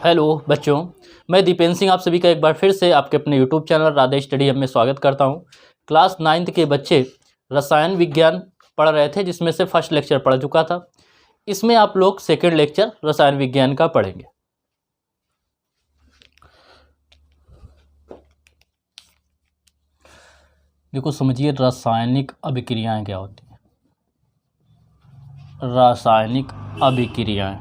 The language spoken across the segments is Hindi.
हेलो बच्चों, मैं दीपेंद्र सिंह आप सभी का एक बार फिर से आपके अपने YouTube channel Radhe study hub में स्वागत करता हूं। क्लास 9th के बच्चे रसायन विज्ञान पढ़ रहे थे, जिसमें से फर्स्ट लेक्चर पढ़ चुका था। इसमें आप लोग सेकंड लेक्चर रसायन विज्ञान का पढ़ेंगे। देखो समझिए, रासायनिक अभिक्रियाएं क्या होती हैं। रासायनिक अभिक्रियाएं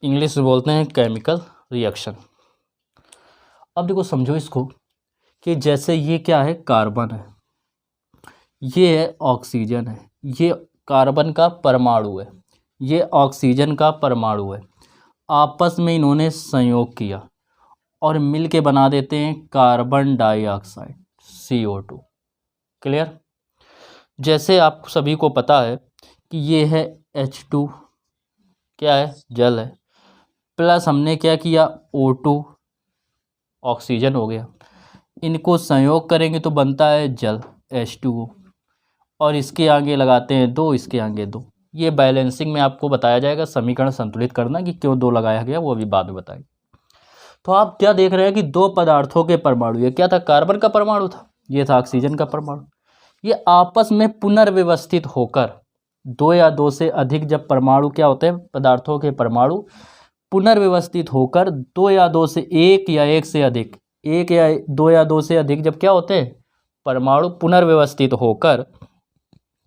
इंग्लिश में बोलते हैं केमिकल रिएक्शन। अब देखो समझो इसको कि जैसे ये क्या है, कार्बन है, ये है ऑक्सीजन है, ये कार्बन का परमाणु है, ये ऑक्सीजन का परमाणु है। आपस में इन्होंने संयोग किया और मिल के बना देते हैं कार्बन डाइऑक्साइड CO2। क्लियर। जैसे आप सभी को पता है कि ये है H2, क्या है, जल है, प्लस हमने क्या किया O2, ऑक्सीजन हो गया। इनको संयोग करेंगे तो बनता है जल H2O, और इसके आगे लगाते हैं 2, इसके आगे 2। ये बैलेंसिंग में आपको बताया जाएगा, समीकरण संतुलित करना कि क्यों 2 लगाया गया वो अभी बाद में बताएंगे। तो आप क्या देख रहे हैं कि दो पदार्थों के परमाणु, ये क्या था, कार्बन का परमाणु था, ये था ऑक्सीजन का परमाणु। ये आपस में पुनर्व्यवस्थित होकर, 2 या 2 से अधिक जब परमाणु क्या होते हैं, पदार्थों के परमाणु पुनर्व्यवस्थित होकर 2 या 2 से 1 या 1 से अधिक, 1 या 2 या 2 से अधिक जब क्या होते हैं, परमाणु पुनर्व्यवस्थित होकर,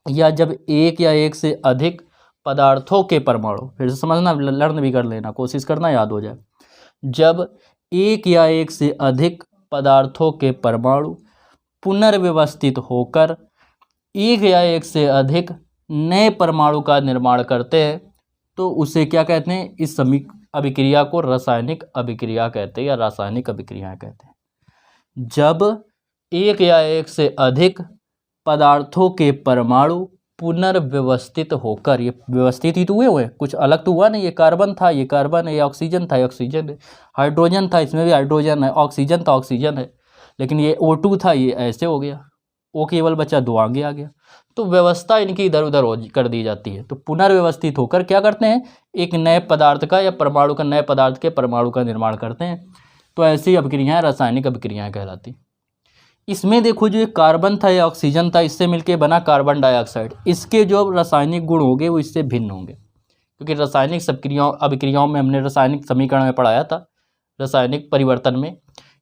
या जब 1 या 1 से अधिक पदार्थों के परमाणु, फिर से समझना, लर्न भी कर लेना, कोशिश करना याद हो जाए। जब 1 या 1 से अधिक पदार्थों के परमाणु पुनर्व्यवस्थित होकर 1 या 1 से अधिक नए परमाणु का निर्माण करते हैं, तो उसे क्या कहते हैं, इस अभिक्रिया को रासायनिक अभिक्रिया कहते हैं या रासायनिक अभिक्रियाएं कहते हैं। जब 1 या 1 से अधिक पदार्थों के परमाणु पुनर्व्यवस्थित होकर, ये व्यवस्थित ही तो हुए, कुछ अलग तो हुआ नहीं, ये कार्बन था, ये कार्बन है, ये ऑक्सीजन था, ये ऑक्सीजन है, हाइड्रोजन था, इसमें भी हाइड्रोजन है, ऑक्सीजन था, ऑक्सीजन है, लेकिन ये O2 था, ये ऐसे हो गया, O केवल बचा, 2 आगे आ गया। तो व्यवस्था इनकी इधर उधर कर दी जाती है। तो पुनर्व्यवस्थित होकर क्या करते हैं, एक नए पदार्थ का या परमाणु का, नए पदार्थ के परमाणु का निर्माण करते हैं। तो ऐसी अभिक्रियाएं रासायनिक अभिक्रियाएं कहलाती। इसमें देखो, जो ये कार्बन था या ऑक्सीजन था, इससे मिलके बना कार्बन डाइऑक्साइड। इसके जो रासायनिक गुण होंगे वो इससे भिन्न होंगे, क्योंकि रासायनिक अभिक्रियाओं में हमने रासायनिक समीकरण में पढ़ाया था, रासायनिक परिवर्तन में,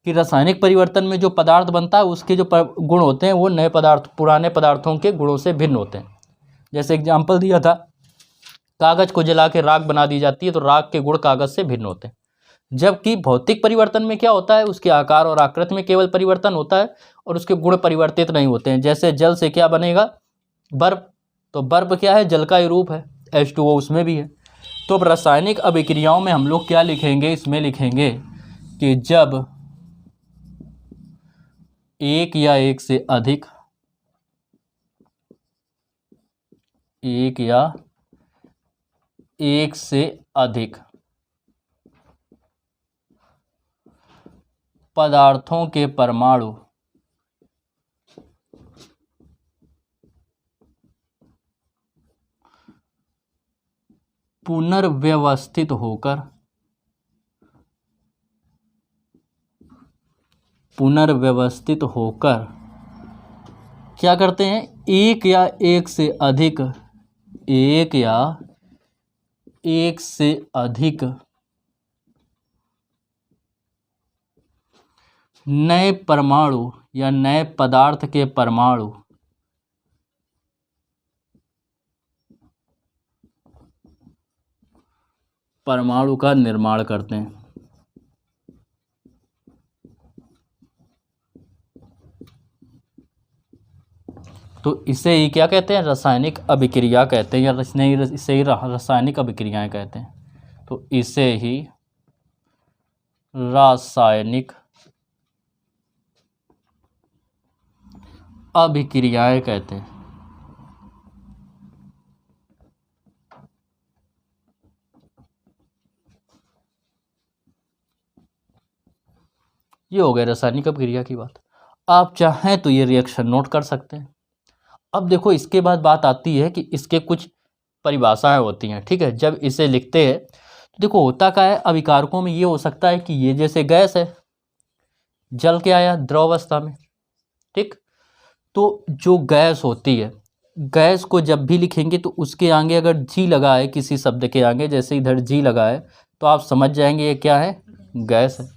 कि रासायनिक परिवर्तन में जो पदार्थ बनता है उसके जो गुण होते हैं वो नए पदार्थ, पुराने पदार्थों के गुणों से भिन्न होते हैं। जैसे एग्जाम्पल दिया था, कागज को जला के राख बना दी जाती है, तो राख के गुण कागज से भिन्न होते हैं। जबकि भौतिक परिवर्तन में क्या होता है, उसके आकार और आकृति में केवल परिवर्तन होता है और उसके गुण परिवर्तित नहीं होते हैं। जैसे जल से क्या बनेगा, बर्फ, तो बर्फ क्या है, जल का ही रूप है, H2O उसमें भी है। तो अब रासायनिक अभिक्रियाओं में हम लोग क्या लिखेंगे, इसमें लिखेंगे कि जब 1 या 1 से अधिक, 1 या 1 से अधिक पदार्थों के परमाणु पुनर्व्यवस्थित होकर क्या करते हैं, 1 या 1 से अधिक, 1 या 1 से अधिक नए परमाणु या नए पदार्थ के परमाणु का निर्माण करते हैं। तो इसे ही क्या कहते हैं, रासायनिक अभिक्रिया कहते हैं, या इसे ही रासायनिक अभिक्रियाएं कहते हैं। तो इसे ही रासायनिक अभिक्रियाएं कहते हैं। ये हो गया रासायनिक अभिक्रिया की बात। आप चाहें तो ये रिएक्शन नोट कर सकते हैं। अब देखो इसके बाद बात आती है कि इसके कुछ परिभाषाएं होती हैं, ठीक है। जब इसे लिखते हैं तो देखो होता क्या है, अभिकारकों में ये हो सकता है कि ये जैसे गैस है, जल के आया द्रव अवस्था में, ठीक। तो जो गैस होती है, गैस को जब भी लिखेंगे तो उसके आगे अगर जी लगा है, किसी शब्द के आगे जैसे इधर जी लगा है, तो आप समझ जाएंगे ये क्या है, गैस है।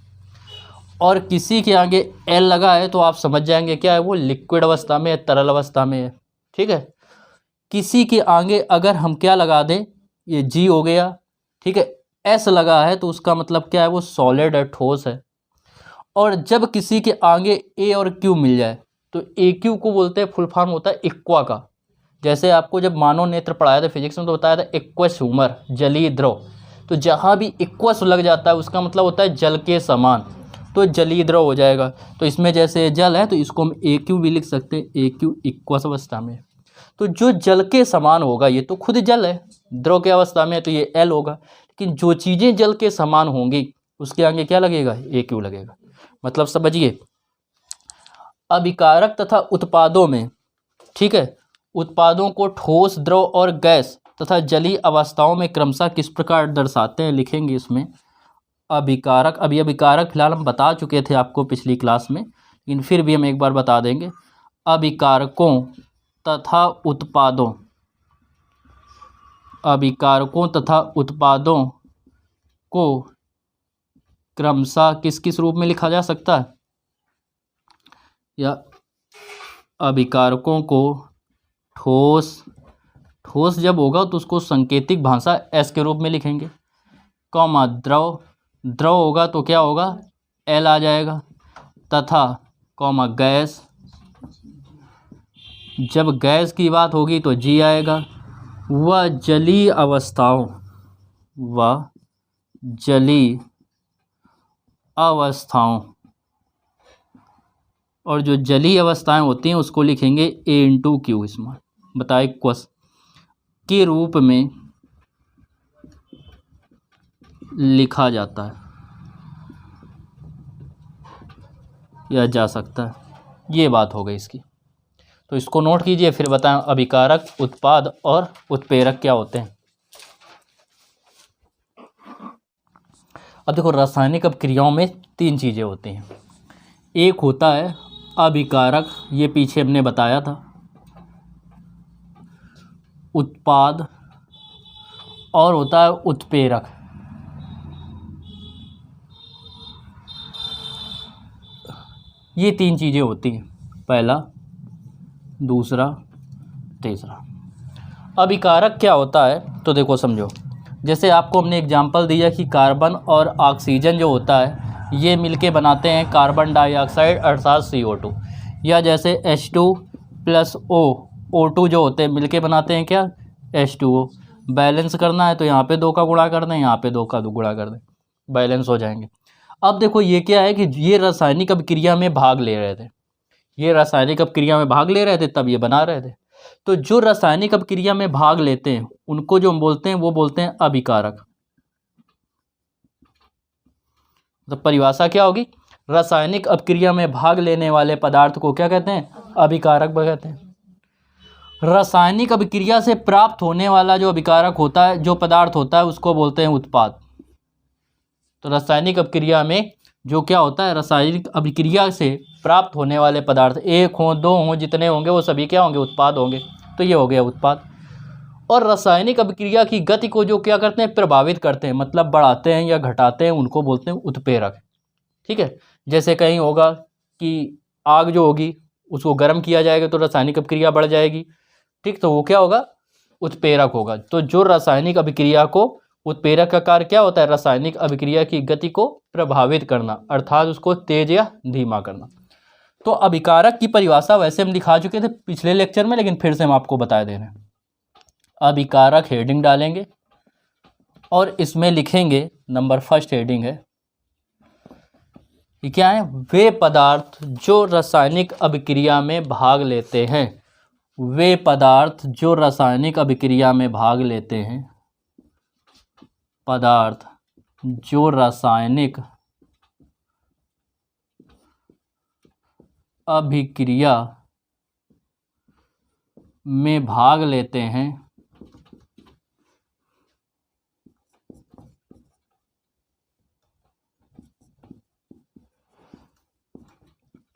और किसी के आगे एल लगा है तो आप समझ जाएंगे क्या है, वो लिक्विड अवस्था में है, तरल अवस्था में है, ठीक है। किसी के आगे अगर हम क्या लगा दें, ये जी हो गया, ठीक है, एस लगा है तो उसका मतलब क्या है, वो सॉलिड है, ठोस है। और जब किसी के आगे ए और क्यू मिल जाए तो ए क्यू को बोलते हैं, फुल फॉर्म होता है एक्वा का। जैसे आपको जब मानव नेत्र पढ़ाया था फिजिक्स में तो बताया था एक्वस ह्यूमर, जलीय द्रव। तो जहाँ भी एक्वस लग जाता है उसका मतलब होता है जल के समान, तो जलीय द्रव हो जाएगा। तो इसमें जैसे जल है तो इसको हम ए क्यू भी लिख सकते हैं, ए क्यू एक्वस अवस्था में। तो जो जल के समान होगा ये तो खुद जल है, द्रव के अवस्था में, तो ये एल होगा। लेकिन जो चीज़ें जल के समान होंगी उसके आगे क्या लगेगा, ए क्यू लगेगा। मतलब समझिए, अभिकारक तथा उत्पादों में, ठीक है, उत्पादों को ठोस, द्रव और गैस तथा जलीय अवस्थाओं में क्रमशः किस प्रकार दर्शाते हैं, लिखेंगे इसमें अभिकारक। अभी अभिकारक फिलहाल हम बता चुके थे आपको पिछली क्लास में, लेकिन फिर भी हम एक बार बता देंगे। अभिकारकों तथा उत्पादों, अभिकारकों तथा उत्पादों को क्रमशः किस किस रूप में लिखा जा सकता है, या अभिकारकों को ठोस, ठोस जब होगा तो उसको सांकेतिक भाषा एस के रूप में लिखेंगे, कॉमा द्रव, द्रव होगा तो क्या होगा, एल आ जाएगा, तथा कॉमा गैस, जब गैस की बात होगी तो जी आएगा, व जलीय अवस्थाओं, व जलीय अवस्थाओं, और जो जलीय अवस्थाएं होती हैं उसको लिखेंगे ए इंटू क्यू, इसमें बताए क्वस के रूप में लिखा जाता है या जा सकता है। ये बात हो गई इसकी, तो इसको नोट कीजिए, फिर बताएं अभिकारक, उत्पाद और उत्प्रेरक क्या होते हैं। अब देखो रासायनिक अपक्रियाओं में तीन चीज़ें होती हैं। एक होता है अभिकारक, ये पीछे हमने बताया था, उत्पाद, और होता है उत्प्रेरक। ये तीन चीज़ें होती हैं, पहला, दूसरा, तीसरा। अभिकारक क्या होता है तो देखो समझो, जैसे आपको हमने एग्जांपल दिया कि कार्बन और ऑक्सीजन जो होता है ये मिलके बनाते हैं कार्बन डाइऑक्साइड अर्थात CO2, या जैसे H2 प्लस O2 जो होते हैं मिलके बनाते हैं क्या, H2O। बैलेंस करना है तो यहाँ पे 2 का गुणा कर दें, यहाँ पे 2 का गुणा कर दें, बैलेंस हो जाएंगे। अब देखो ये क्या है कि ये रासायनिक अभिक्रिया में भाग ले रहे थे, ये रासायनिक अभिक्रिया में भाग ले रहे थे तब ये बना रहे थे। तो जो रासायनिक अभिक्रिया में भाग लेते हैं उनको जो हम बोलते हैं वो बोलते हैं अभिकारक। तो परिभाषा क्या होगी, रासायनिक अभिक्रिया में भाग लेने वाले पदार्थ को क्या कहते हैं, अभिकारक कहते हैं। रासायनिक अभिक्रिया से प्राप्त होने वाला जो अभिकारक होता है, जो पदार्थ होता है, उसको बोलते हैं उत्पाद। तो रासायनिक अभिक्रिया में जो क्या होता है, रासायनिक अभिक्रिया से प्राप्त होने वाले पदार्थ, एक हों, दो हों, जितने होंगे वो सभी क्या होंगे, उत्पाद होंगे। तो ये हो गया उत्पाद। और रासायनिक अभिक्रिया की गति को जो क्या करते हैं, प्रभावित करते हैं, मतलब बढ़ाते हैं या घटाते हैं, उनको बोलते हैं उत्प्रेरक। ठीक है, जैसे कहीं होगा कि आग जो होगी उसको गर्म किया जाएगा तो रासायनिक अभिक्रिया बढ़ जाएगी, ठीक, तो वो क्या होगा, उत्प्रेरक होगा। तो जो रासायनिक अभिक्रिया को, उत्प्रेरक का कार्य क्या होता है, रासायनिक अभिक्रिया की गति को प्रभावित करना, अर्थात उसको तेज या धीमा करना। तो अभिकारक की परिभाषा वैसे हम दिखा चुके थे पिछले लेक्चर में, लेकिन फिर से हम आपको बता दे रहे हैं। अभिकारक हेडिंग डालेंगे और इसमें लिखेंगे, नंबर फर्स्ट हेडिंग है, ये क्या है, वे पदार्थ जो रासायनिक अभिक्रिया में भाग लेते हैं, वे पदार्थ जो रासायनिक अभिक्रिया में भाग लेते हैं, पदार्थ जो रासायनिक अभिक्रिया में भाग लेते हैं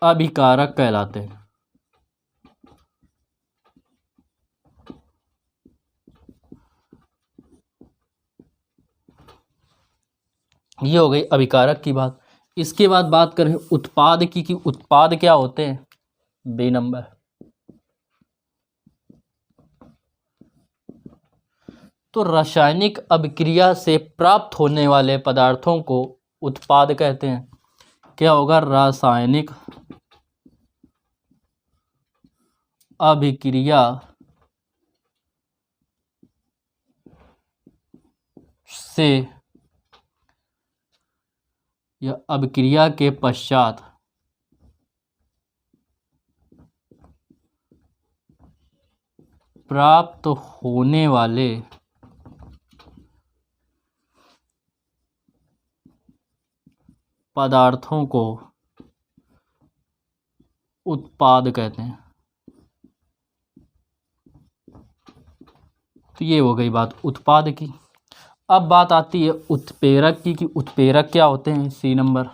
अभिकारक कहलाते हैं। ये हो गई अभिकारक की बात। इसके बाद बात करें उत्पाद की कि उत्पाद क्या होते हैं। बी नंबर, तो रासायनिक अभिक्रिया से प्राप्त होने वाले पदार्थों को उत्पाद कहते हैं। क्या होगा, रासायनिक अभिक्रिया से या अभिक्रिया के पश्चात प्राप्त होने वाले पदार्थों को उत्पाद कहते हैं। तो ये हो गई बात उत्पाद की। अब बात आती है उत्प्रेरक की कि उत्प्रेरक क्या होते हैं। सी नंबर,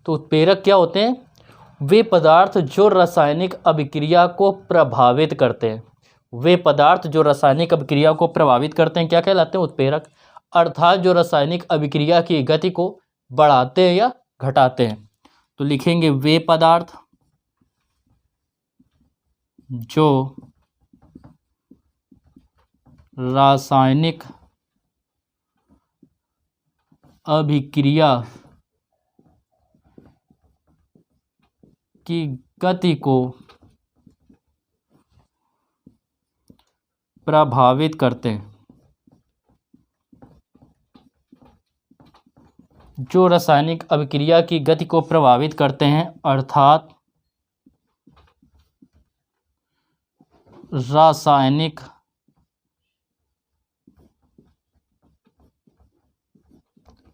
तो उत्प्रेरक क्या होते हैं, वे पदार्थ जो रासायनिक अभिक्रिया को प्रभावित करते हैं। वे पदार्थ जो रासायनिक अभिक्रिया को प्रभावित करते हैं क्या कहलाते हैं, उत्प्रेरक। अर्थात जो रासायनिक अभिक्रिया की गति को बढ़ाते हैं या घटाते हैं। तो लिखेंगे वे पदार्थ जो रासायनिक अभिक्रिया की गति को प्रभावित करते हैं। जो रासायनिक अभिक्रिया की गति को प्रभावित करते हैं अर्थात रासायनिक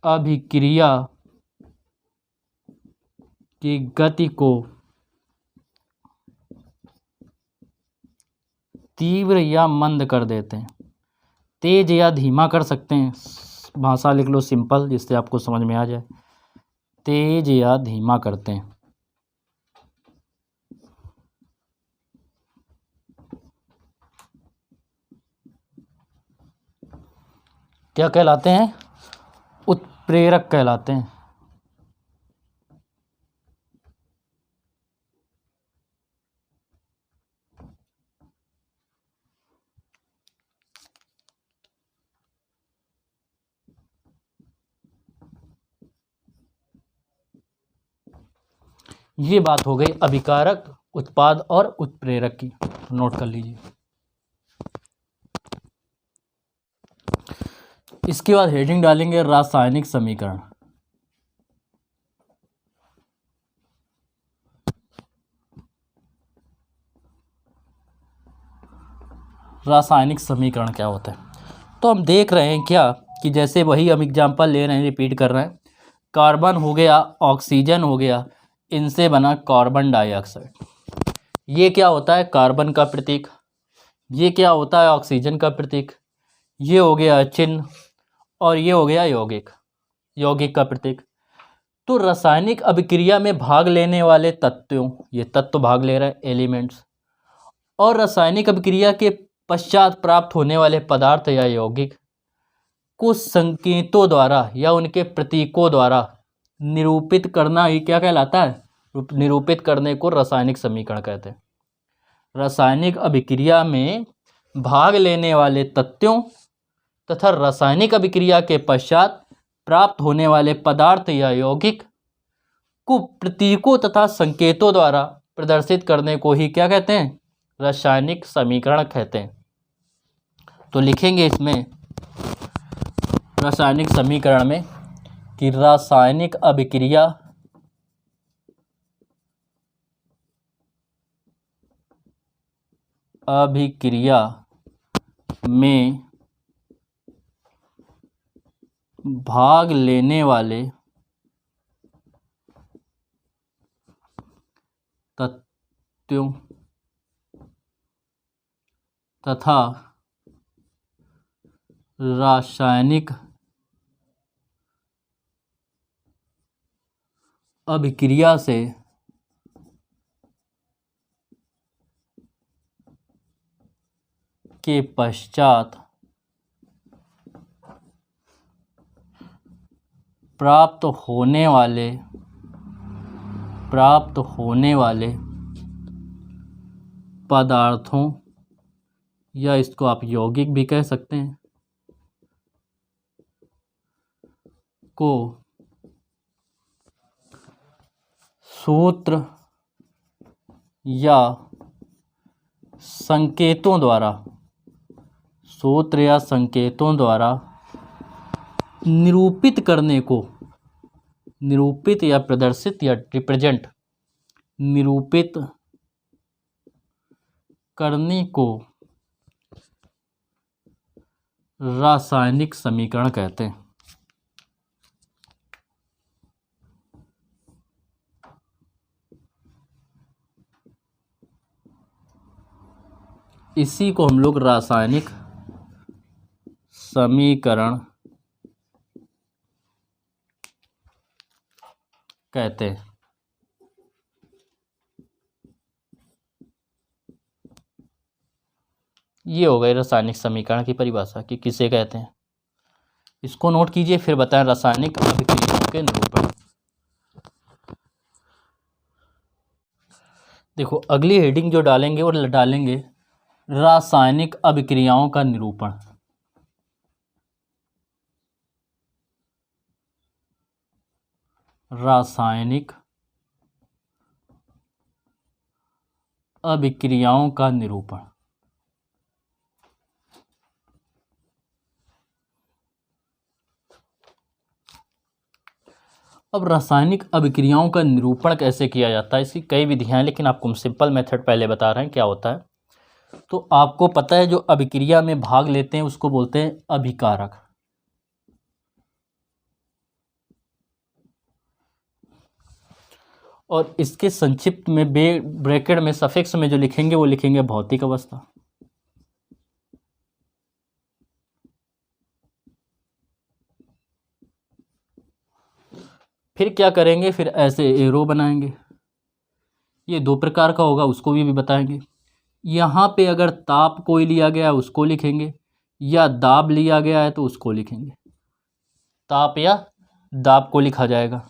अभिक्रिया की गति को तीव्र या मंद कर देते हैं। तेज या धीमा कर सकते हैं। भाषा लिख लो सिंपल, जिससे आपको समझ में आ जाए। तेज या धीमा करते हैं। क्या कहलाते हैं, उत्प्रेरक कहलाते हैं। ये बात हो गई अभिकारक, उत्पाद और उत्प्रेरक की। नोट कर लीजिए। इसके बाद हेडिंग डालेंगे रासायनिक समीकरण। रासायनिक समीकरण क्या होता है। तो हम देख रहे हैं क्या कि जैसे वही हम एग्जाम्पल ले रहे हैं, रिपीट कर रहे हैं। कार्बन हो गया, ऑक्सीजन हो गया, इनसे बना कार्बन डाइऑक्साइड। ये क्या होता है, कार्बन का प्रतीक। ये क्या होता है, ऑक्सीजन का प्रतीक। ये हो गया चिन्ह और ये हो गया यौगिक, यौगिक का प्रतीक। तो रासायनिक अभिक्रिया में भाग लेने वाले तत्वों, ये तत्व भाग ले रहे हैं, एलिमेंट्स, और रासायनिक अभिक्रिया के पश्चात प्राप्त होने वाले पदार्थ या यौगिक को संकेतों द्वारा या उनके प्रतीकों द्वारा निरूपित करना ही क्या कहलाता है, निरूपित करने को रासायनिक समीकरण कहते हैं। रासायनिक अभिक्रिया में भाग लेने वाले तत्वों तथा रासायनिक अभिक्रिया के पश्चात प्राप्त होने वाले पदार्थ या यौगिक को प्रतीकों तथा संकेतों द्वारा प्रदर्शित करने को ही क्या कहते हैं, रासायनिक समीकरण कहते हैं। तो लिखेंगे इसमें रासायनिक समीकरण में कि रासायनिक अभिक्रिया में भाग लेने वाले तत्वों तथा रासायनिक अभिक्रिया से के पश्चात प्राप्त होने वाले पदार्थों, या इसको आप यौगिक भी कह सकते हैं, को सूत्र या संकेतों द्वारा निरूपित या प्रदर्शित या रिप्रेजेंट निरूपित करने को रासायनिक समीकरण कहते हैं। इसी को हम लोग रासायनिक समीकरण कहते हैं। ये हो गई रासायनिक समीकरण की परिभाषा कि किसे कहते हैं। इसको नोट कीजिए, फिर बताएं रासायनिक अभिक्रियाओं के निरूपण। देखो अगली हेडिंग जो डालेंगे वो डालेंगे रासायनिक अभिक्रियाओं का निरूपण। रासायनिक अभिक्रियाओं का निरूपण। अब रासायनिक अभिक्रियाओं का निरूपण कैसे किया जाता है, इसकी कई विधियां हैं, लेकिन आपको हम सिंपल मेथड पहले बता रहे हैं क्या होता है। तो आपको पता है जो अभिक्रिया में भाग लेते हैं उसको बोलते हैं अभिकारक। और इसके संक्षिप्त में ब्रैकेट में सफिक्स में जो लिखेंगे वो लिखेंगे भौतिक अवस्था। फिर क्या करेंगे, फिर ऐसे एरो बनाएंगे। ये दो प्रकार का होगा, उसको भी बताएंगे। यहाँ पे अगर ताप कोई लिया गया है उसको लिखेंगे, या दाब लिया गया है तो उसको लिखेंगे। ताप या दाब को लिखा जाएगा,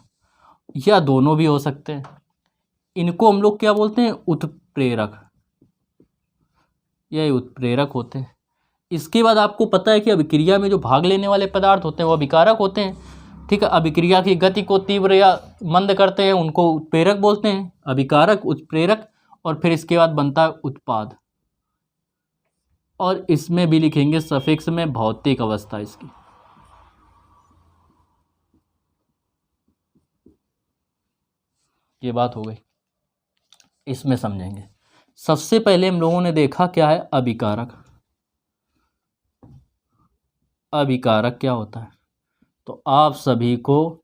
या दोनों भी हो सकते हैं। इनको हम लोग क्या बोलते हैं, उत्प्रेरक। यह उत्प्रेरक होते हैं। इसके बाद आपको पता है कि अभिक्रिया में जो भाग लेने वाले पदार्थ होते हैं वो अभिकारक होते हैं। ठीक है, अभिक्रिया की गति को तीव्र या मंद करते हैं, उनको उत्प्रेरक बोलते हैं। अभिकारक, उत्प्रेरक, और फिर इसके बाद बनता है उत्पाद। और इसमें भी लिखेंगे सफिक्स में भौतिक अवस्था इसकी। ये बात हो गई, इसमें समझेंगे। सबसे पहले हम लोगों ने देखा क्या है अभिकारक। अभिकारक क्या होता है, तो आप सभी को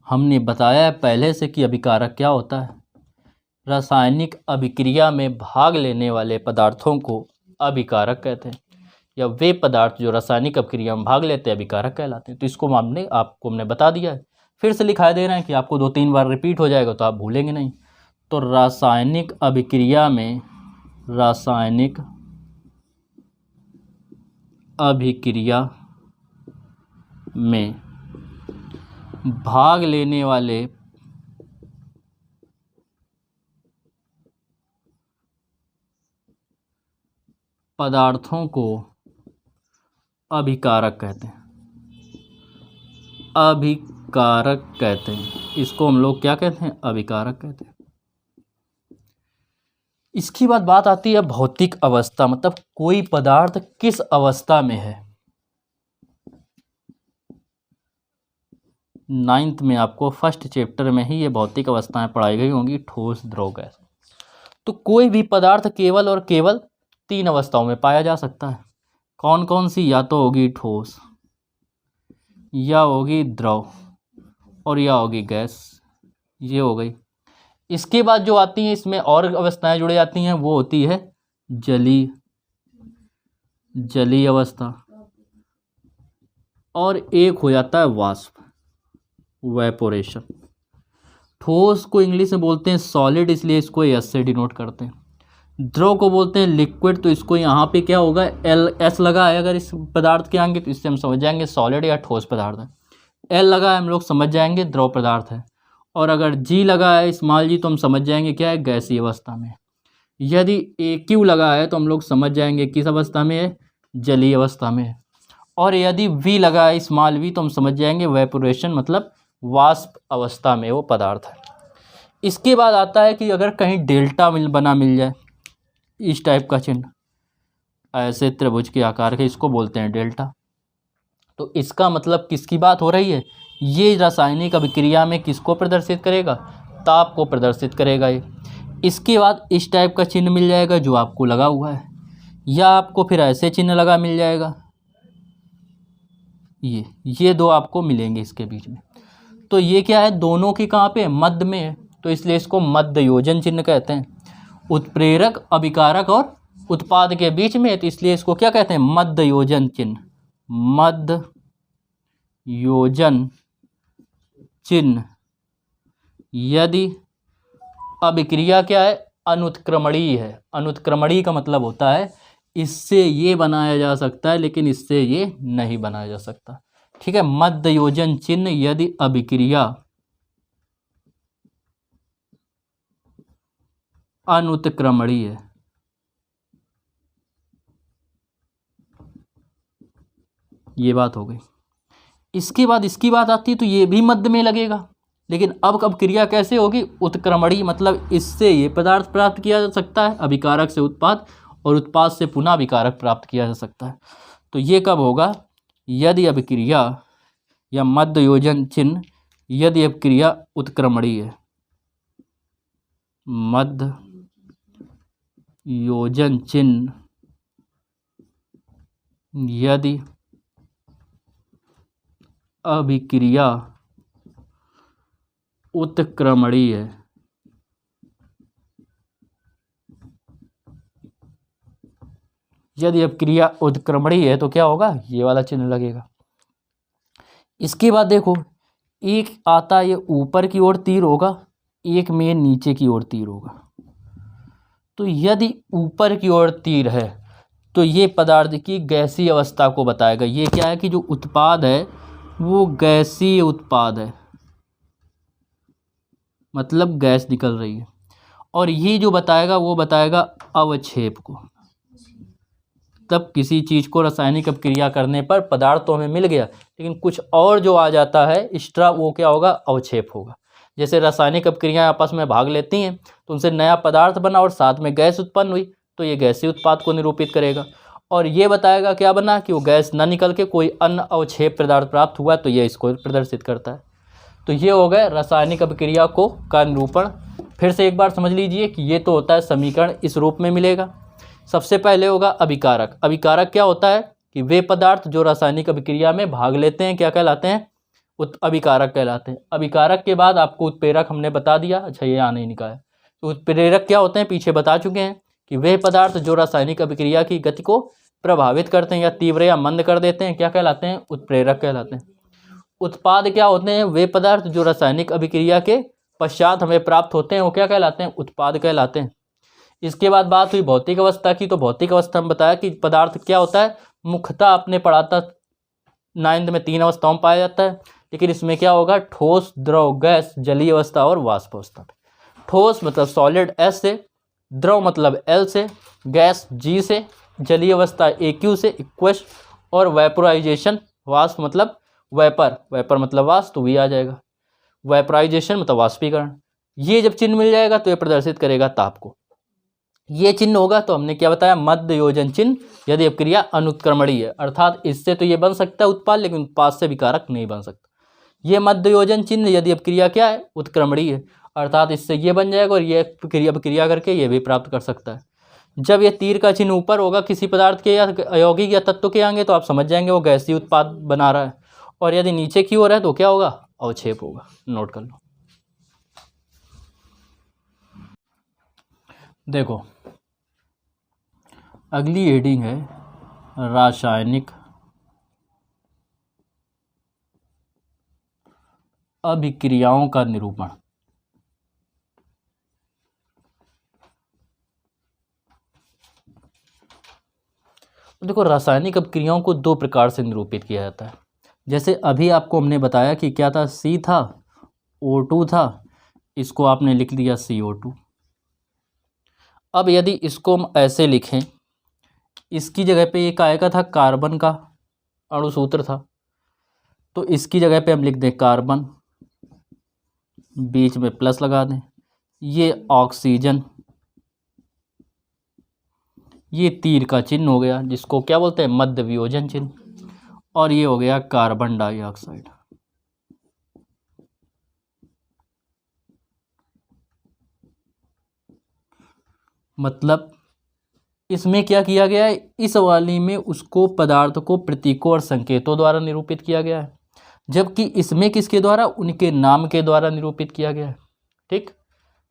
हमने बताया है पहले से कि अभिकारक क्या होता है। रासायनिक अभिक्रिया में भाग लेने वाले पदार्थों को अभिकारक कहते हैं, या वे पदार्थ जो रासायनिक अभिक्रिया में भाग लेते हैं अभिकारक कहलाते हैं। तो इसको हमने बता दिया है। फिर से लिखा दे रहे हैं कि आपको 2-3 बार रिपीट हो जाएगा तो आप भूलेंगे नहीं। तो रासायनिक अभिक्रिया में भाग लेने वाले पदार्थों को अभिकारक कहते हैं। अभिकारक कहते हैं, इसको हम लोग क्या कहते हैं, अभिकारक कहते हैं। इसके बाद बात आती है भौतिक अवस्था, मतलब कोई पदार्थ किस अवस्था में है। 9th में आपको फर्स्ट चैप्टर में ही ये भौतिक अवस्थाएं पढ़ाई गई होंगी, ठोस, द्रव, गैस। तो कोई भी पदार्थ केवल और केवल 3 अवस्थाओं में पाया जा सकता है। कौन कौन सी, या तो होगी ठोस, या होगी द्रव, और या होगी गैस। ये हो गई। इसके बाद जो आती हैं इसमें और अवस्थाएं जुड़ जाती हैं, वो होती है जलीय अवस्था, और एक हो जाता है वाष्प, वेपोरेशन। ठोस को इंग्लिश में बोलते हैं सॉलिड, इसलिए इसको एस से डिनोट करते हैं। द्रव को बोलते हैं लिक्विड, तो इसको यहाँ पे क्या होगा, एल एस लगा है अगर इस पदार्थ के आगे, तो इससे हम समझ जाएंगे सॉलिड या ठोस पदार्थ है। एल लगा है हम लोग समझ जाएंगे द्रव पदार्थ है, और अगर जी लगा है स्मॉल जी तो हम समझ जाएंगे क्या है, गैसीय अवस्था में। यदि ए क्यू लगा है तो हम लोग समझ जाएंगे किस अवस्था में है, जलीय अवस्था में है। और यदि वी लगा है स्मॉल वी तो हम समझ जाएंगे वेपोरेशन मतलब वाष्प अवस्था में वो पदार्थ है। इसके बाद आता है कि अगर कहीं डेल्टा मिल जाए, इस टाइप का चिन्ह, ऐसे त्रिभुज के आकार के, इसको बोलते हैं डेल्टा। तो इसका मतलब किसकी बात हो रही है, ये रासायनिक अभिक्रिया में किसको प्रदर्शित करेगा, ताप को प्रदर्शित करेगा ये। इसके बाद इस टाइप का चिन्ह मिल जाएगा जो आपको लगा हुआ है, या आपको फिर ऐसे चिन्ह लगा मिल जाएगा, ये दो आपको मिलेंगे इसके बीच में। तो ये क्या है, दोनों की कहाँ पे, मध्य में है, तो इसलिए इसको मध्य योजन चिन्ह कहते हैं। उत्प्रेरक, अभिकारक और उत्पाद के बीच में है, तो इसलिए इसको क्या कहते हैं, मध्य योजन चिन्ह, मध्य योजन चिन्ह। यदि अभिक्रिया क्या है, अनुत्क्रमणीय है। अनुत्क्रमणीय का मतलब होता है इससे ये बनाया जा सकता है लेकिन इससे ये नहीं बनाया जा सकता, ठीक है। मध्य योजन चिन्ह यदि अभिक्रिया अनुत्क्रमणीय है, ये बात हो गई। इसके बाद इसकी बात आती है तो ये भी मध्य में लगेगा, लेकिन अब क्रिया कैसे होगी, उत्क्रमणीय, मतलब इससे ये पदार्थ प्राप्त किया जा सकता है, अभिकारक से उत्पाद, और उत्पाद से पुनः अभिकारक प्राप्त किया जा सकता है। तो ये कब होगा, यदि अभिक्रिया या मध्य योजन चिन्ह, यदि अभिक्रिया उत्क्रमणीय है, मध्य योजन चिन्ह यदि अभिक्रिया उत्क्रमणीय है, यदि अभिक्रिया उत्क्रमणीय है तो क्या होगा, ये वाला चिन्ह लगेगा। इसके बाद देखो, एक आता ये ऊपर की ओर तीर होगा, एक में नीचे की ओर तीर होगा। तो यदि ऊपर की ओर तीर है तो ये पदार्थ की गैसीय अवस्था को बताएगा। ये क्या है कि जो उत्पाद है वो गैसीय उत्पाद है, मतलब गैस निकल रही है। और ये जो बताएगा वो बताएगा अवक्षेप को। तब किसी चीज़ को रासायनिक अभिक्रिया करने पर पदार्थ तो हमें मिल गया, लेकिन कुछ और जो आ जाता है एक्स्ट्रा, वो क्या होगा, अवक्षेप होगा। जैसे रासायनिक अभिक्रियाएं आपस में भाग लेती हैं तो उनसे नया पदार्थ बना और साथ में गैस उत्पन्न हुई, तो ये गैसीय उत्पाद को निरूपित करेगा। और ये बताएगा क्या बना, कि वो गैस न निकल के कोई अन्य अवक्षेप पदार्थ प्राप्त हुआ, तो ये इसको प्रदर्शित करता है। तो ये हो गए रासायनिक अभिक्रिया का निरूपण। फिर से एक बार समझ लीजिए कि ये तो होता है समीकरण इस रूप में मिलेगा। सबसे पहले होगा अभिकारक। अभिकारक क्या होता है कि वे पदार्थ जो रासायनिक अभिक्रिया में भाग लेते हैं क्या कहलाते हैं, अभिकारक कहलाते हैं। अभिकारक के बाद आपको उत्प्रेरक हमने बता दिया, अच्छा ये यहाँ नहीं निकाला। तो उत्प्रेरक क्या होते हैं, पीछे बता चुके हैं कि वे पदार्थ जो रासायनिक अभिक्रिया की गति को प्रभावित करते हैं या तीव्र या मंद कर देते हैं, क्या कहलाते हैं, उत्प्रेरक कहलाते हैं। उत्पाद क्या होते हैं, वे पदार्थ जो रासायनिक अभिक्रिया के पश्चात हमें प्राप्त होते हैं, वो क्या कहलाते हैं, उत्पाद कहलाते हैं। इसके बाद बात हुई भौतिक अवस्था की। तो भौतिक अवस्था में बताया कि पदार्थ क्या होता है, मुख्यतः आपने पढ़ा था 9th में 3 अवस्थाओं में पाया जाता है, लेकिन इसमें क्या होगा, ठोस, द्रव, गैस, जलीय अवस्था और वाष्प अवस्था। ठोस मतलब सॉलिड एस से, द्रव मतलब एल से, गैस जी से, जलीय अवस्था ए क्यू से, इक्वेश, और वेपोराइजेशन वाष्प मतलब वेपर, वेपर मतलब वाष्प, तो वी आ जाएगा। वेपोराइजेशन मतलब वाष्पीकरण। ये जब चिन्ह मिल जाएगा तो ये प्रदर्शित करेगा ताप को। ये चिन्ह होगा तो हमने क्या बताया, मध्य योजन चिन्ह यदि अभिक्रिया अनुत्क्रमणीय है, अर्थात इससे तो ये बन सकता है उत्पाद, लेकिन उत्पाद से विकारक नहीं बन सकता। ये मध्य योजन चिन्ह यदि अभिक्रिया क्या है, उत्क्रमणीय है, अर्थात इससे ये बन जाएगा और ये अभिक्रिया करके ये भी प्राप्त कर सकता है। जब ये तीर का चिन्ह ऊपर होगा किसी पदार्थ के या यौगिक या तत्व के आगे, तो आप समझ जाएंगे वो गैसीय उत्पाद बना रहा है। और यदि नीचे की ओर है तो क्या होगा, अवक्षेप होगा। नोट कर लो। देखो अगली हेडिंग है रासायनिक अभिक्रियाओं का निरूपण। देखो रासायनिक अभिक्रियाओं को दो प्रकार से निरूपित किया जाता है। जैसे अभी आपको हमने बताया कि क्या था, C था, O2 था, इसको आपने लिख दिया CO2। अब यदि इसको हम ऐसे लिखें, इसकी जगह पे एक आएगा था कार्बन का अणुसूत्र था, तो इसकी जगह पे हम लिख दें कार्बन, बीच में प्लस लगा दें, ये ऑक्सीजन, ये तीर का चिन्ह हो गया जिसको क्या बोलते हैं, मध्य वियोजन चिन्ह, और ये हो गया कार्बन डाइऑक्साइड। मतलब इसमें क्या किया गया है, इस वाली में उसको पदार्थ को प्रतीकों और संकेतों द्वारा निरूपित किया गया है, जबकि इसमें किसके द्वारा, उनके नाम के द्वारा निरूपित किया गया है। ठीक,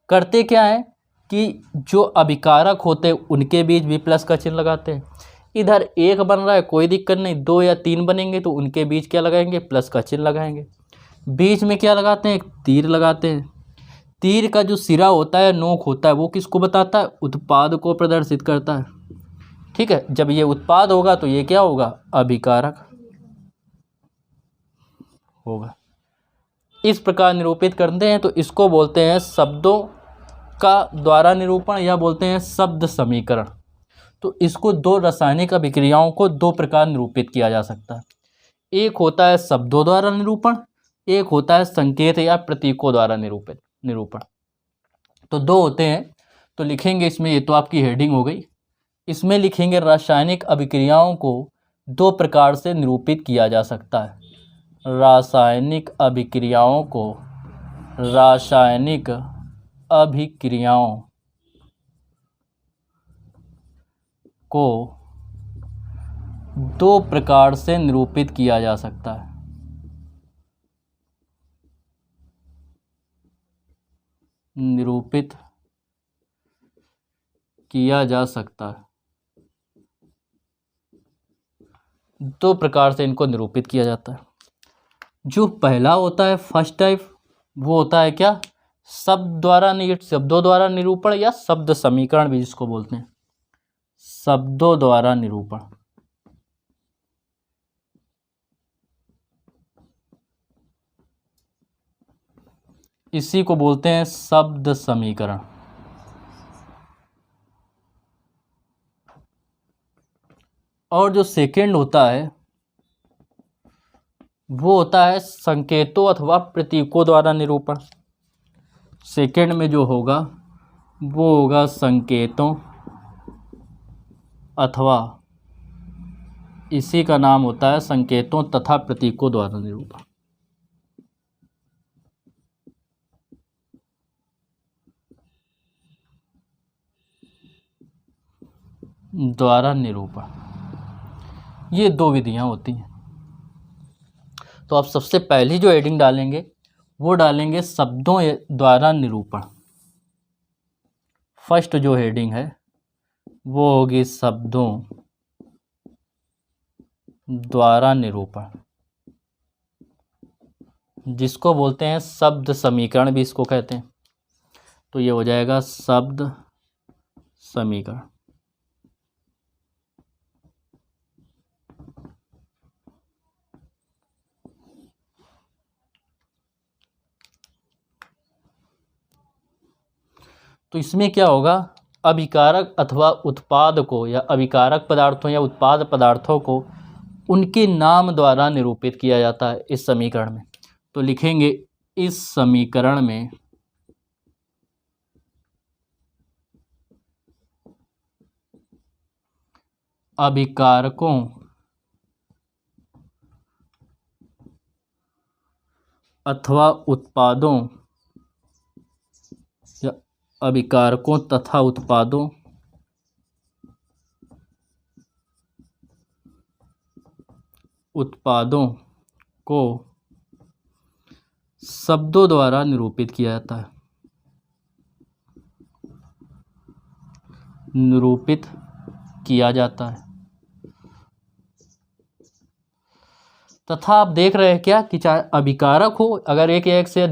करते क्या है कि जो अभिकारक होते हैं उनके बीच भी प्लस का चिन्ह लगाते हैं। इधर एक बन रहा है कोई दिक्कत नहीं, 2 या 3 बनेंगे तो उनके बीच क्या लगाएंगे, प्लस का चिन्ह लगाएंगे। बीच में क्या लगाते हैं, एक तीर लगाते हैं। तीर का जो सिरा होता है, नोक होता है, वो किसको बताता है, उत्पाद को प्रदर्शित करता है। ठीक है, जब ये उत्पाद होगा तो ये क्या होगा, अभिकारक होगा। इस प्रकार निरूपित करते हैं तो इसको बोलते हैं शब्दों का द्वारा निरूपण, या बोलते हैं शब्द समीकरण। तो इसको दो रासायनिक अभिक्रियाओं को दो प्रकार निरूपित किया जा सकता है। एक होता है शब्दों द्वारा निरूपण, एक होता है संकेत या प्रतीकों द्वारा निरूपण। तो दो होते हैं, तो लिखेंगे इसमें, ये तो आपकी हेडिंग हो गई, इसमें लिखेंगे रासायनिक अभिक्रियाओं को दो प्रकार से निरूपित किया जा सकता है। रासायनिक अभिक्रियाओं को दो प्रकार से निरूपित किया जा सकता है। दो प्रकार से इनको निरूपित किया जाता है। जो पहला होता है फर्स्ट टाइप, वो होता है क्या, शब्दों द्वारा निरूपण या शब्द समीकरण भी जिसको बोलते हैं, शब्दों द्वारा निरूपण। इसी को बोलते हैं शब्द समीकरण। और जो सेकंड होता है वो होता है संकेतों अथवा प्रतीकों द्वारा निरूपण। सेकंड में जो होगा वो होगा संकेतों अथवा, इसी का नाम होता है संकेतों तथा प्रतीकों द्वारा निरूपण। ये दो विधियां होती हैं। तो आप सबसे पहली जो हेडिंग डालेंगे वो डालेंगे शब्दों द्वारा निरूपण। फर्स्ट जो हेडिंग है वो होगी शब्दों द्वारा निरूपण, जिसको बोलते हैं शब्द समीकरण भी इसको कहते हैं। तो ये हो जाएगा शब्द समीकरण। तो इसमें क्या होगा, अभिकारक अथवा उत्पाद को, या अभिकारक पदार्थों या उत्पाद पदार्थों को उनके नाम द्वारा निरूपित किया जाता है इस समीकरण में। तो लिखेंगे इस समीकरण में अभिकारकों अथवा उत्पादों या अभिकारकों तथा उत्पादों को शब्दों द्वारा निरूपित किया जाता है। निरूपित किया जाता है। तथा आप देख रहे हैं क्या कि चाहे अभिकारक हो, अगर एक से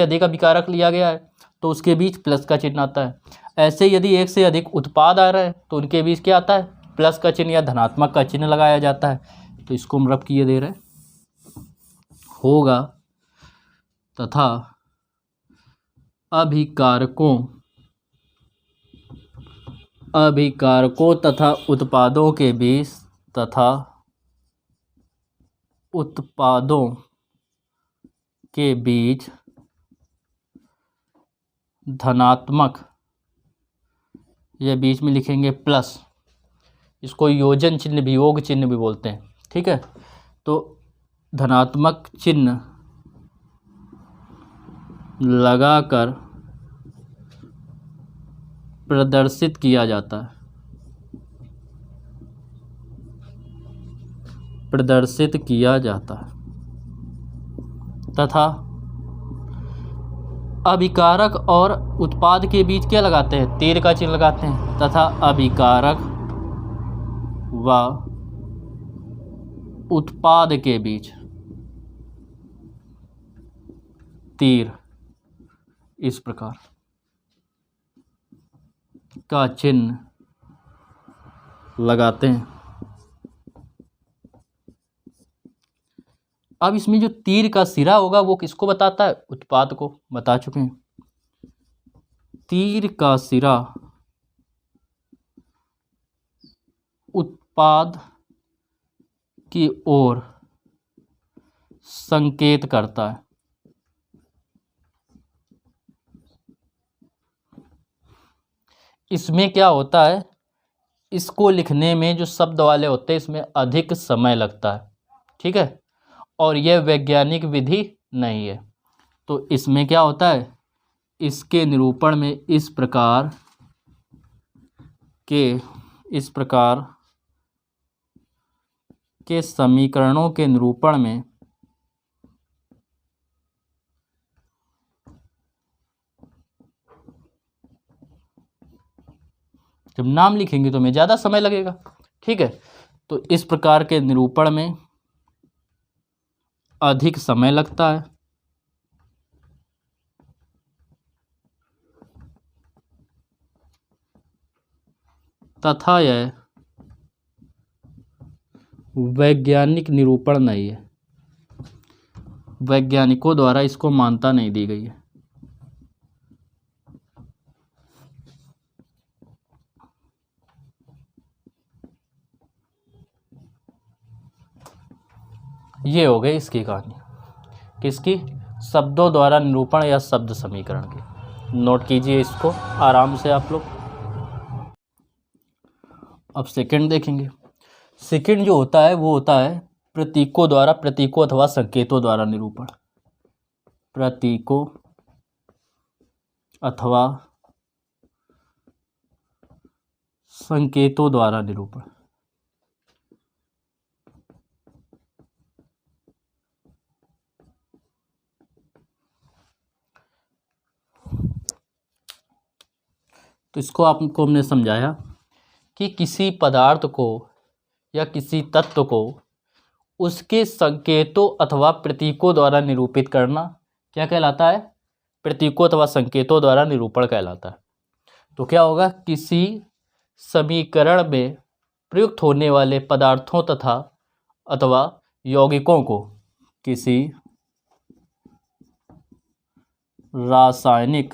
अधिक अभिकारक लिया गया है तो उसके बीच प्लस का चिन्ह आता है। ऐसे यदि एक से अधिक उत्पाद आ रहे हैं तो उनके बीच क्या आता है, प्लस का चिन्ह या धनात्मक का चिन्ह लगाया जाता है। तो इसको हम रब किए दे रहे हैं, होगा तथा अभिकारकों तथा उत्पादों के बीच धनात्मक, ये बीच में लिखेंगे प्लस, इसको योजन चिन्ह भी, योग चिन्ह भी बोलते हैं, ठीक है। तो धनात्मक चिन्ह लगाकर प्रदर्शित किया जाता है, तथा अभिकारक और उत्पाद के बीच क्या लगाते हैं, तीर का चिन्ह लगाते हैं, तथा अभिकारक व उत्पाद के बीच तीर इस प्रकार का चिन्ह लगाते हैं। अब इसमें जो तीर का सिरा होगा वो किसको बताता है, उत्पाद को, बता चुके हैं। तीर का सिरा उत्पाद की ओर संकेत करता है। इसमें क्या होता है, इसको लिखने में जो शब्द वाले होते हैं इसमें अधिक समय लगता है, ठीक है, और यह वैज्ञानिक विधि नहीं है। तो इसमें क्या होता है, इसके निरूपण में इस प्रकार के समीकरणों के निरूपण में जब नाम लिखेंगे तो हमें ज़्यादा समय लगेगा, ठीक है। तो इस प्रकार के निरूपण में अधिक समय लगता है तथा यह वैज्ञानिक निरूपण नहीं है, वैज्ञानिकों द्वारा इसको मान्यता नहीं दी गई है। ये हो गई इसकी कहानी, किसकी, शब्दों द्वारा निरूपण या शब्द समीकरण की। नोट कीजिए इसको आराम से आप लोग। अब सेकंड देखेंगे। सेकंड जो होता है वो होता है प्रतीकों अथवा संकेतों द्वारा निरूपण। प्रतीकों अथवा संकेतों द्वारा निरूपण। तो इसको आपको हमने समझाया कि किसी पदार्थ को या किसी तत्व को उसके संकेतों अथवा प्रतीकों द्वारा निरूपित करना क्या कहलाता है, प्रतीकों अथवा संकेतों द्वारा निरूपण कहलाता है। तो क्या होगा, किसी समीकरण में प्रयुक्त होने वाले पदार्थों तथा अथवा यौगिकों को किसी रासायनिक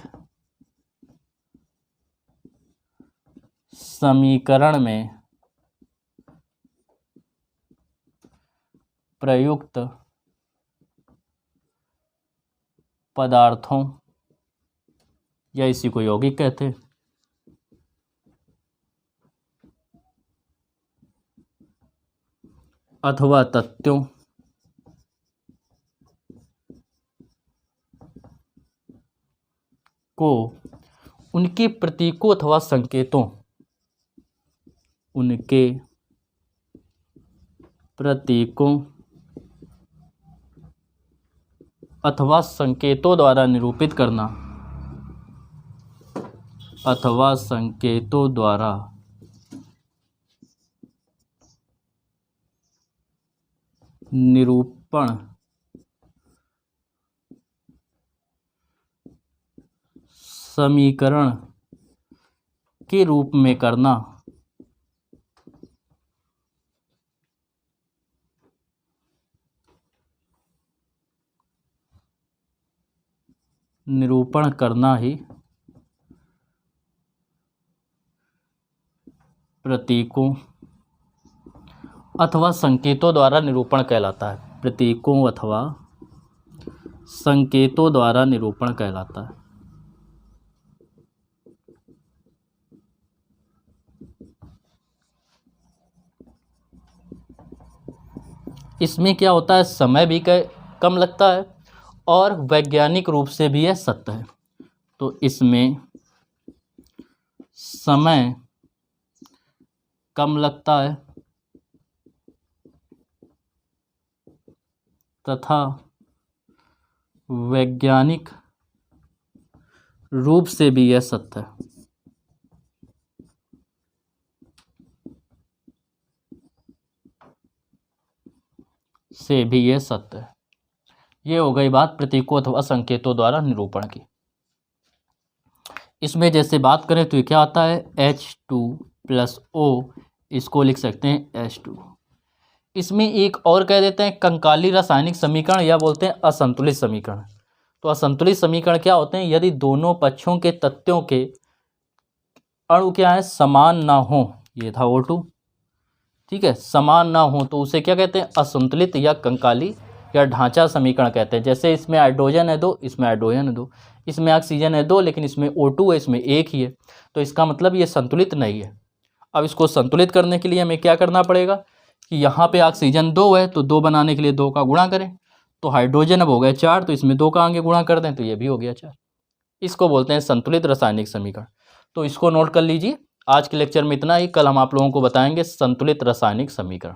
समीकरण में प्रयुक्त पदार्थों या इसी को यौगिक कहते हैं अथवा तत्वों को उनके प्रतीकों अथवा संकेतों अथवा संकेतों द्वारा निरूपित करना अथवा संकेतों द्वारा निरूपण समीकरण के रूप में करना निरूपण करना ही प्रतीकों अथवा संकेतों द्वारा निरूपण कहलाता है। प्रतीकों अथवा संकेतों द्वारा निरूपण कहलाता है। इसमें क्या होता है, समय भी कम लगता है और वैज्ञानिक रूप से भी यह सत्य है। तो इसमें समय कम लगता है तथा वैज्ञानिक रूप से भी यह सत्य है। से भी यह सत्य है। ये हो गई बात प्रतीकों अथवा संकेतों द्वारा निरूपण की। इसमें जैसे बात करें तो ये क्या आता है, H2+O, इसको लिख सकते हैं H2। इसमें एक और कह देते हैं कंकाली रासायनिक समीकरण या बोलते हैं असंतुलित समीकरण। तो असंतुलित समीकरण क्या होते हैं, यदि दोनों पक्षों के तत्वों के अणु क्या है, समान ना हो, ये था O2, ठीक है, समान ना हो तो उसे क्या कहते हैं, असंतुलित या कंकाली या ढांचा समीकरण कहते हैं। जैसे इसमें हाइड्रोजन है 2, इसमें हाइड्रोजन है 2, इसमें ऑक्सीजन है 2 लेकिन इसमें O2 है, इसमें 1 ही है, तो इसका मतलब ये संतुलित नहीं है। अब इसको संतुलित करने के लिए हमें क्या करना पड़ेगा कि यहाँ पे ऑक्सीजन 2 है तो 2 बनाने के लिए 2 का गुणा करें, तो हाइड्रोजन अब हो गया 4, तो इसमें 2 का आगे गुणा कर दें तो ये भी हो गया 4। इसको बोलते हैं संतुलित रासायनिक समीकरण। तो इसको नोट कर लीजिए। आज के लेक्चर में इतना ही। कल हम आप लोगों को बताएंगे संतुलित रासायनिक समीकरण।